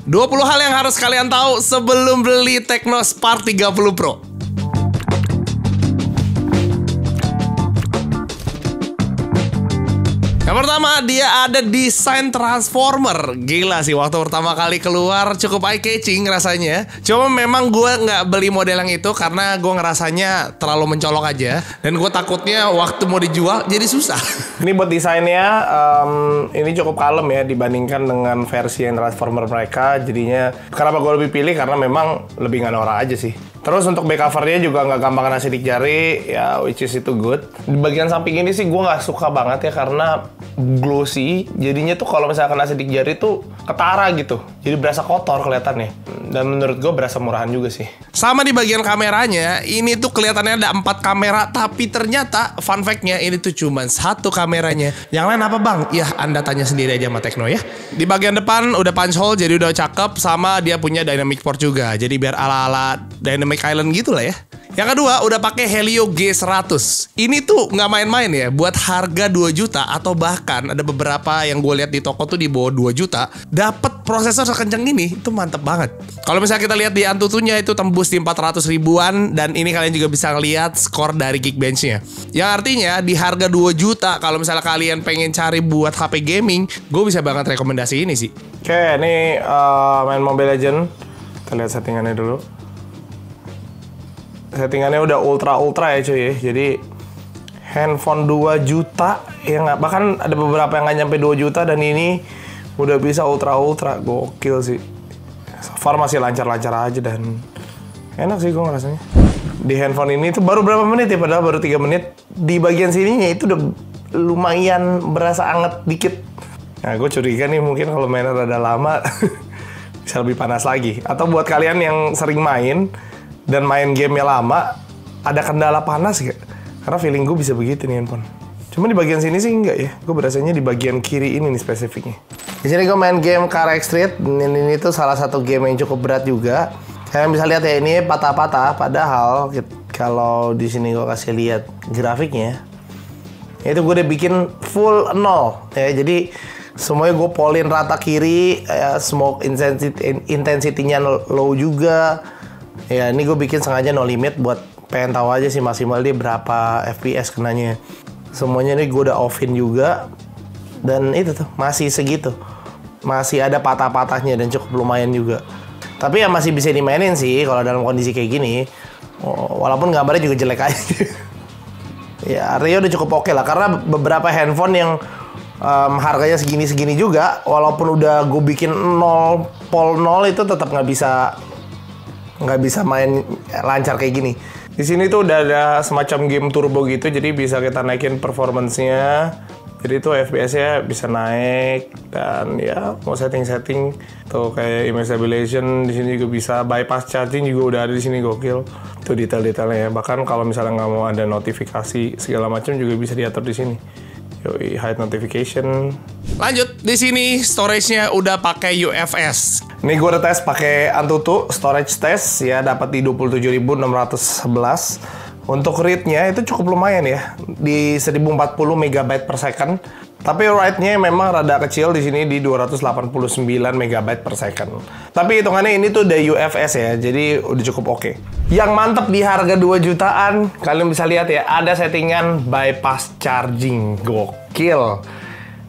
20 hal yang harus kalian tahu sebelum beli Tecno Spark 30 Pro. Yang pertama, dia ada desain transformer. Gila sih, waktu pertama kali keluar cukup eye-catching rasanya. Cuma memang gue nggak beli model yang itu karena gue ngerasanya terlalu mencolok aja. Dan gue takutnya waktu mau dijual jadi susah. Ini buat desainnya, ini cukup kalem ya dibandingkan dengan versi yang transformer mereka. Jadinya, kenapa gue lebih pilih? Karena memang lebih nggak norak aja sih. Terus untuk back covernya juga nggak gampang kena sidik jari, ya which is itu good. Di bagian samping ini sih gue nggak suka banget ya karena glossy. Jadinya tuh kalau misalnya kena sidik jari tuh ketara gitu. Jadi berasa kotor kelihatannya. Dan menurut gue berasa murahan juga sih. Sama di bagian kameranya, ini tuh kelihatannya ada 4 kamera, tapi ternyata fun fact-nya ini tuh cuma 1 kameranya. Yang lain apa bang? Ya Anda tanya sendiri aja sama Tecno ya. Di bagian depan udah punch hole jadi udah cakep, sama dia punya dynamic port juga. Jadi biar ala-ala Dynamic Island gitu lah ya. Yang kedua, udah pakai Helio G100. Ini tuh nggak main-main ya. Buat harga 2 juta atau bahkan ada beberapa yang gue lihat di toko tuh di bawah 2 juta, dapat prosesor sekencang ini, itu mantep banget. Kalau misalnya kita lihat di Antutunya itu tembus di 400 ribuan, dan ini kalian juga bisa ngeliat skor dari Geekbench-nya. Yang artinya di harga 2 juta, kalau misalnya kalian pengen cari buat HP gaming, gue bisa banget rekomendasi ini sih. Oke, ini main Mobile Legends. Kita lihat settingannya dulu. Settingannya udah ultra ya cuy ya. Jadi handphone 2 juta ya nggak, bahkan ada beberapa yang nggak nyampe 2 juta dan ini udah bisa ultra gokil sih. So far masih lancar-lancar aja dan enak sih gue ngerasanya. Di handphone ini tuh baru berapa menit ya, padahal baru 3 menit. Di bagian sininya itu udah lumayan berasa anget dikit. Nah gue curiga nih mungkin kalau mainnya rada lama bisa lebih panas lagi. Atau buat kalian yang sering main dan main gamenya lama, ada kendala panas gak? Karena feeling gue bisa begitu nih handphone. Cuma di bagian sini sih enggak ya. Gue berasanya di bagian kiri ini nih spesifiknya. Di sini gue main game Car X Street. Ini tuh salah satu game yang cukup berat juga. Kalian bisa lihat ya, ini patah-patah. Padahal kalau di sini gue kasih lihat grafiknya, itu gue udah bikin full 0 ya. Jadi semuanya gue polin rata kiri, ya, smoke intensity-nya low juga. Ya ini gue bikin sengaja no limit buat pengen tahu aja sih maksimal dia berapa FPS kenanya. Semuanya ini gue udah offin juga. Dan itu tuh masih segitu. Masih ada patah-patahnya dan cukup lumayan juga. Tapi ya masih bisa dimainin sih kalau dalam kondisi kayak gini. Walaupun gambarnya juga jelek aja. Ya artinya udah cukup oke lah. Karena beberapa handphone yang harganya segini-segini juga, walaupun udah gue bikin 0 itu tetap nggak bisa main lancar kayak gini. Di sini tuh udah ada semacam game turbo gitu, jadi bisa kita naikin performance-nya. Jadi tuh FPS-nya bisa naik dan ya mau setting-setting tuh kayak image stabilization di sini juga bisa, bypass charging juga udah ada di sini, gokil. Itu detail-detailnya ya. Bahkan kalau misalnya nggak mau ada notifikasi segala macam juga bisa diatur di sini. Yoi, hide notification. Lanjut, di sini storage-nya udah pakai UFS. Ini gue udah tes pakai Antutu storage test ya, dapat di 27.611. Untuk read-nya itu cukup lumayan ya, di 1040 MB per second. Tapi write-nya memang rada kecil di sini di 289 MB per second. Tapi hitungannya ini tuh udah UFS ya, jadi udah cukup oke. Yang mantep di harga 2 jutaan, kalian bisa lihat ya, ada settingan bypass charging, gokil.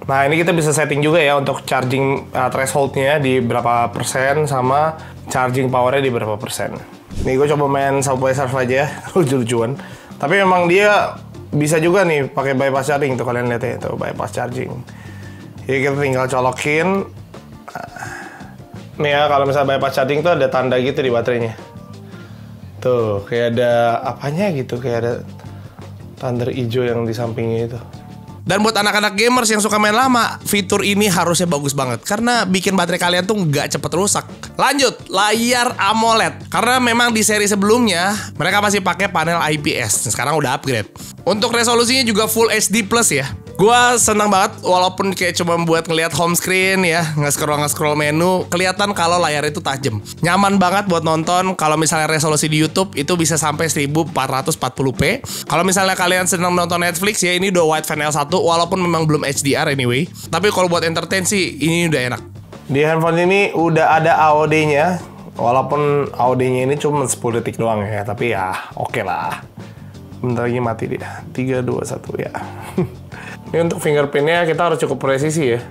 Nah ini kita bisa setting juga ya untuk charging threshold-nya di berapa persen sama charging power-nya di berapa persen. Nih gue coba main Subway Surf aja, lucu-lucuan. Tapi memang dia bisa juga nih pakai bypass charging tuh, kalian lihat ya, tuh bypass charging. Jadi kita tinggal colokin. Nih ya, kalau misalnya bypass charging tuh ada tanda gitu di baterainya. Tuh, kayak ada apanya gitu, kayak ada tanda hijau yang di sampingnya itu. Dan buat anak-anak gamers yang suka main lama, fitur ini harusnya bagus banget karena bikin baterai kalian tuh nggak cepet rusak. Lanjut, layar AMOLED. Karena memang di seri sebelumnya mereka masih pakai panel IPS. Sekarang udah upgrade. Untuk resolusinya juga Full HD Plus ya. Gua senang banget walaupun kayak cuma buat ngelihat home screen ya, nge-scroll menu, kelihatan kalau layar itu tajam. Nyaman banget buat nonton. Kalau misalnya resolusi di YouTube itu bisa sampai 1440p. Kalau misalnya kalian senang nonton Netflix ya, ini udah Wideview L1 walaupun memang belum HDR anyway. Tapi kalau buat entertain sih ini udah enak. Di handphone ini udah ada AOD-nya, walaupun AOD-nya ini cuma 10 detik doang ya, tapi ya oke lah. Bentar lagi mati dia. 3, 2, 1 ya. Ini untuk fingerprintnya kita harus cukup presisi ya.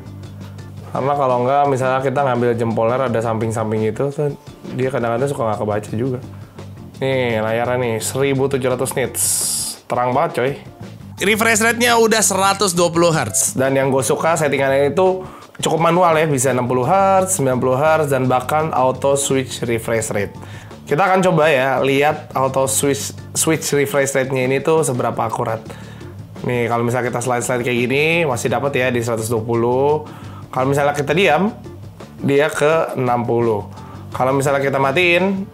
Karena kalau enggak, misalnya kita ngambil jempolnya ada samping-samping itu, tuh dia kadang-kadang suka nggak kebaca juga. Nih, layarnya nih, 1700 nits. Terang banget coy. Refresh rate-nya udah 120 Hz. Dan yang gue suka settingannya itu cukup manual ya, bisa 60 Hz, 90 Hz, dan bahkan auto switch refresh rate. Kita akan coba ya, lihat auto switch refresh rate-nya ini tuh seberapa akurat. Nih, kalau misalnya kita slide-slide kayak gini, masih dapat ya di 120. Kalau misalnya kita diam, dia ke 60. Kalau misalnya kita matiin,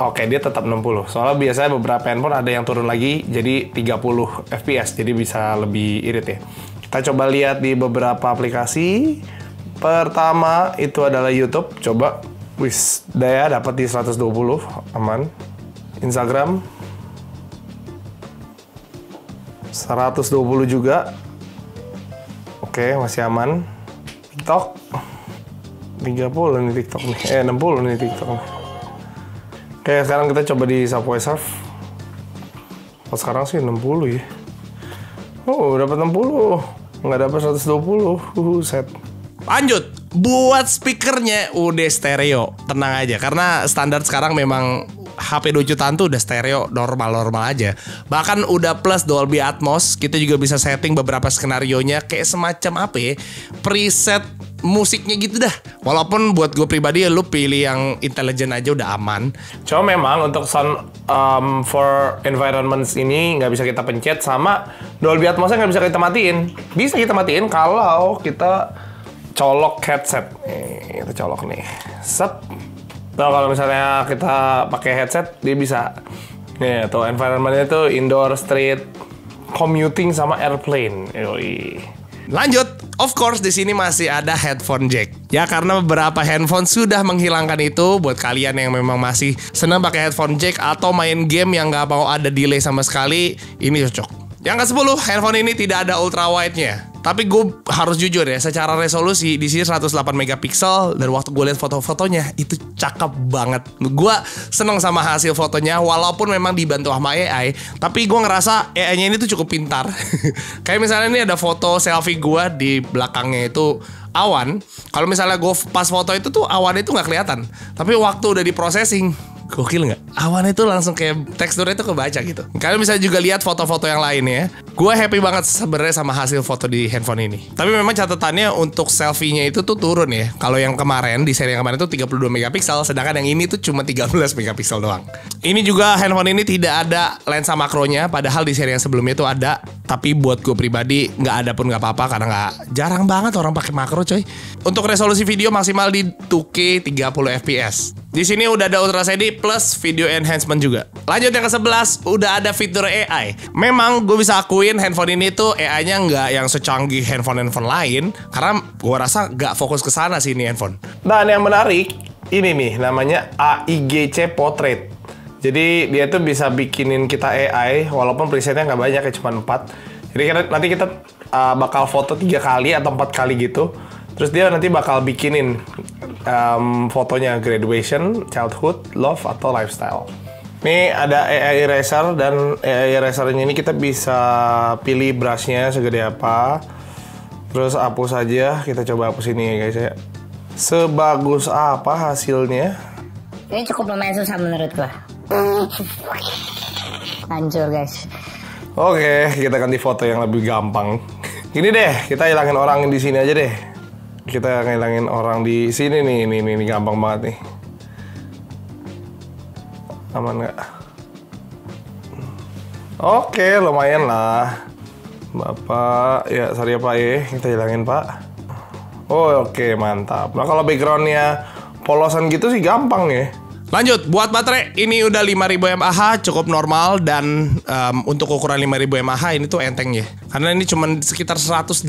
oke, dia tetap 60. Soalnya biasanya beberapa handphone ada yang turun lagi jadi 30 fps, jadi bisa lebih irit ya. Kita coba lihat di beberapa aplikasi. Pertama itu adalah YouTube. Coba, wis, daya dapat di 120, aman. Instagram 120 juga. Oke, masih aman. TikTok 30 nih TikTok nih. 60 nih TikTok nih. Oke, sekarang kita coba di Subway Surf. Oh, sekarang sih 60 ya. Oh, dapat 60. Nggak dapat 120. Set. Lanjut, buat speakernya udah stereo. Tenang aja, karena standar sekarang memang HP 2 jutaan tuh udah stereo normal-normal aja. Bahkan udah plus Dolby Atmos. Kita juga bisa setting beberapa skenarionya kayak semacam apa ya, preset musiknya gitu dah. Walaupun buat gue pribadi ya lu pilih yang intelligent aja udah aman. Cuma memang untuk sound for environments ini nggak bisa kita pencet, sama Dolby Atmosnya nggak bisa kita matiin. Bisa kita matiin kalau kita colok headset. Nih, kita colok nih. Set. Nah, kalau misalnya kita pakai headset, dia bisa. Nih, tuh environment-nya tuh indoor, street, commuting, sama airplane. Yoi. Lanjut, of course di sini masih ada headphone jack. Ya karena beberapa handphone sudah menghilangkan itu. Buat kalian yang memang masih senang pakai headphone jack atau main game yang nggak mau ada delay sama sekali, ini cocok. Yang ke-10, handphone ini tidak ada ultra wide-nya. Tapi gue harus jujur ya, secara resolusi di sini 108 megapiksel, dan waktu gue lihat foto-fotonya itu cakep banget. Gue seneng sama hasil fotonya, walaupun memang dibantu sama AI, tapi gue ngerasa AI-nya ini tuh cukup pintar. Kayak misalnya ini ada foto selfie gue di belakangnya itu awan. Kalau misalnya gue pas foto itu tuh awan itu nggak kelihatan, tapi waktu udah di processing, gokil nggak? Awan itu langsung kayak teksturnya itu kebaca gitu. Kalian bisa juga lihat foto-foto yang lain ya. Gue happy banget sebenarnya sama hasil foto di handphone ini. Tapi memang catatannya untuk selfie-nya itu tuh turun ya. Kalau yang kemarin, di seri yang kemarin itu 32 megapiksel, sedangkan yang ini tuh cuma 13 megapiksel doang. Ini juga handphone ini tidak ada lensa makronya, padahal di seri yang sebelumnya itu ada. Tapi buat gue pribadi nggak ada pun nggak apa-apa, karena nggak, jarang banget orang pakai makro coy. Untuk resolusi video maksimal di 2K 30 fps. Di sini udah ada Ultra HD plus video enhancement juga. Lanjut yang ke-11, udah ada fitur AI. Memang gue bisa akuin handphone ini tuh AI-nya nggak yang secanggih handphone-handphone lain, karena gue rasa nggak fokus ke sana sih ini handphone. Dan yang menarik, ini nih namanya AIGC Portrait. Jadi dia tuh bisa bikinin kita AI, walaupun presetnya nggak banyak ya, cuma 4. Jadi nanti kita bakal foto 3 kali atau 4 kali gitu. Terus dia nanti bakal bikinin fotonya graduation, childhood, love, atau lifestyle. Ini ada AI eraser, dan AI erasernya ini kita bisa pilih brushnya segede apa. Terus hapus aja, kita coba hapus ini ya guys ya. Sebagus apa hasilnya? Ini cukup lumayan susah menurut gua. Hancur guys. Oke, kita ganti foto yang lebih gampang. Gini deh, kita hilangin orang di sini aja deh. Kita ngilangin orang di sini nih, ini gampang banget nih. Aman nggak? Oke, lumayan lah. Bapak, ya sorry ya Pak ya, kita hilangin Pak. Oh oke, mantap. Nah kalau backgroundnya polosan gitu sih gampang ya. Lanjut, buat baterai ini udah 5000 mAh, cukup normal, dan untuk ukuran 5000 mAh ini tuh enteng ya. Karena ini cuma sekitar 188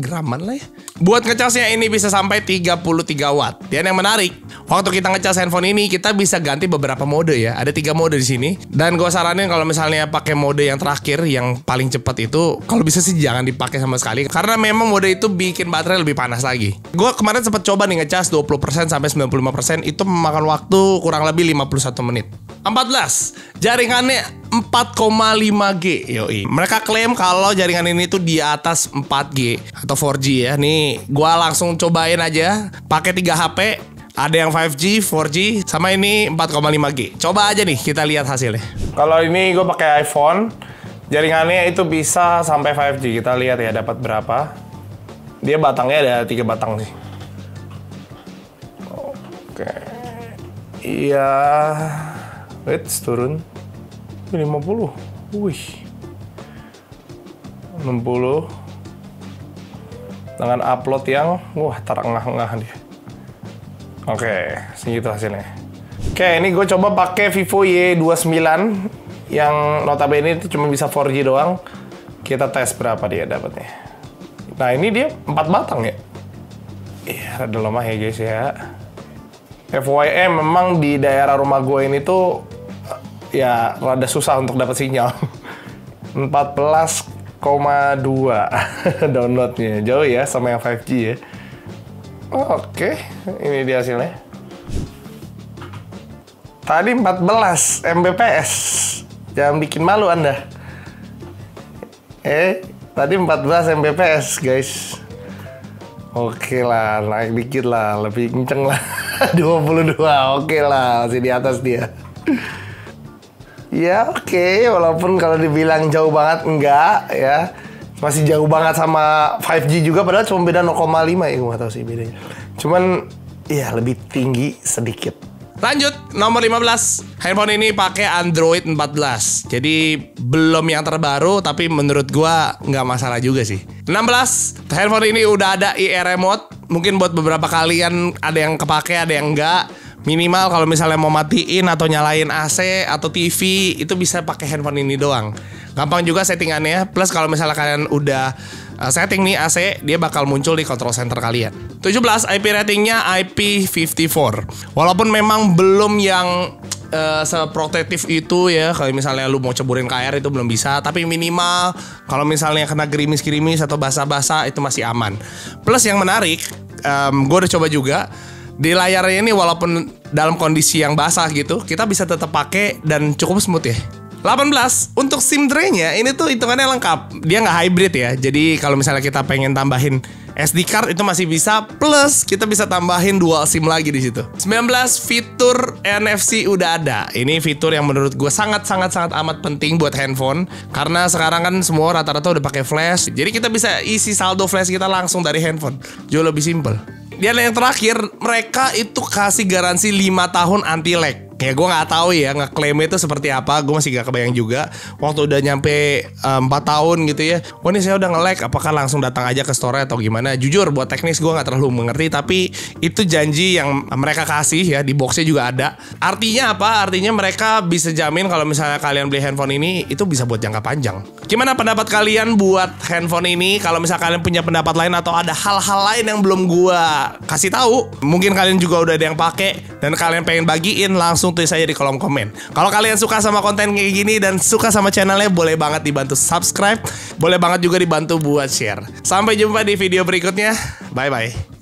graman lah ya. Buat ngecasnya ini bisa sampai 33 watt. Dan yang menarik, waktu kita ngecas handphone ini kita bisa ganti beberapa mode ya. Ada 3 mode di sini. Dan gue saranin kalau misalnya pakai mode yang terakhir, yang paling cepat itu, kalau bisa sih jangan dipakai sama sekali. Karena memang mode itu bikin baterai lebih panas lagi. Gue kemarin sempat coba nih ngecas 20% sampai 95%, itu memakan waktu kurang lebih 51 menit. 14. Jaringannya 4,5G. Yoi. Mereka klaim kalau jaringan ini tuh di atas 4G atau 4G ya. Nih, gua langsung cobain aja pakai 3 HP. Ada yang 5G, 4G, sama ini 4,5G. Coba aja nih kita lihat hasilnya. Kalau ini gue pakai iPhone, jaringannya itu bisa sampai 5G. Kita lihat ya dapat berapa. Dia batangnya ada 3 batang sih. Oke. Iya. Wait, turun. 50. Wih. 60. Dengan upload yang terengah-engah dia. Oke, segitu hasilnya. Oke, ini gue coba pakai Vivo Y29 yang notabene itu cuma bisa 4G doang. Kita tes berapa dia dapatnya. Nah, ini dia 4 batang ya. Iya, rada lemah ya guys ya. FYI memang di daerah rumah gue ini tuh ya rada susah untuk dapat sinyal. 14,2 downloadnya, jauh ya sama yang 5G ya. Oke, ini dia hasilnya. Tadi 14 Mbps. Jangan bikin malu Anda. Tadi 14 Mbps guys. Oke lah, naik dikit lah, lebih kenceng lah. 22, oke lah, masih di atas dia. Ya oke, walaupun kalau dibilang jauh banget enggak ya, masih jauh banget sama 5G juga, padahal cuma beda 0,5 ya, gue gak tau sih bedanya. Cuman ya lebih tinggi sedikit. Lanjut, nomor 15. Handphone ini pakai Android 14. Jadi belum yang terbaru, tapi menurut gua nggak masalah juga sih. 16. Handphone ini udah ada IR remote. Mungkin buat beberapa kalian ada yang kepake, ada yang enggak. Minimal kalau misalnya mau matiin atau nyalain AC atau TV, itu bisa pakai handphone ini doang. Gampang juga settingannya. Plus kalau misalnya kalian udah setting nih AC, dia bakal muncul di control center kalian. 17. IP ratingnya IP54. Walaupun memang belum yang seprotektif itu ya. Kalau misalnya lu mau ceburin ke air itu belum bisa. Tapi minimal kalau misalnya kena gerimis-gerimis atau basah-basah itu masih aman. Plus yang menarik, gue udah coba juga. Di layarnya ini walaupun dalam kondisi yang basah gitu, kita bisa tetap pakai dan cukup smooth ya. 18. Untuk SIM tray-nya ini tuh hitungannya lengkap. Dia nggak hybrid ya. Jadi kalau misalnya kita pengen tambahin SD card itu masih bisa, plus kita bisa tambahin dual SIM lagi di situ. 19. Fitur NFC udah ada. Ini fitur yang menurut gue sangat amat penting buat handphone, karena sekarang kan semua rata-rata udah pakai flash. Jadi kita bisa isi saldo flash kita langsung dari handphone. Jauh lebih simple. Dan yang terakhir, mereka itu kasih garansi 5 tahun anti lag. Ya gue gak tahu ya ngeklaimnya itu seperti apa. Gue masih gak kebayang juga. Waktu udah nyampe 4 tahun gitu ya, wah ini saya udah nge-lag, apakah langsung datang aja ke store atau gimana. Jujur buat teknis gue gak terlalu mengerti, tapi itu janji yang mereka kasih ya. Di boxnya juga ada. Artinya apa? Artinya mereka bisa jamin kalau misalnya kalian beli handphone ini, itu bisa buat jangka panjang. Gimana pendapat kalian buat handphone ini? Kalau misalnya kalian punya pendapat lain atau ada hal-hal lain yang belum gue kasih tahu, mungkin kalian juga udah ada yang pakai dan kalian pengen bagiin, langsung tulis aja di kolom komen. Kalau kalian suka sama konten kayak gini dan suka sama channelnya, boleh banget dibantu subscribe, boleh banget juga dibantu buat share. Sampai jumpa di video berikutnya. Bye bye.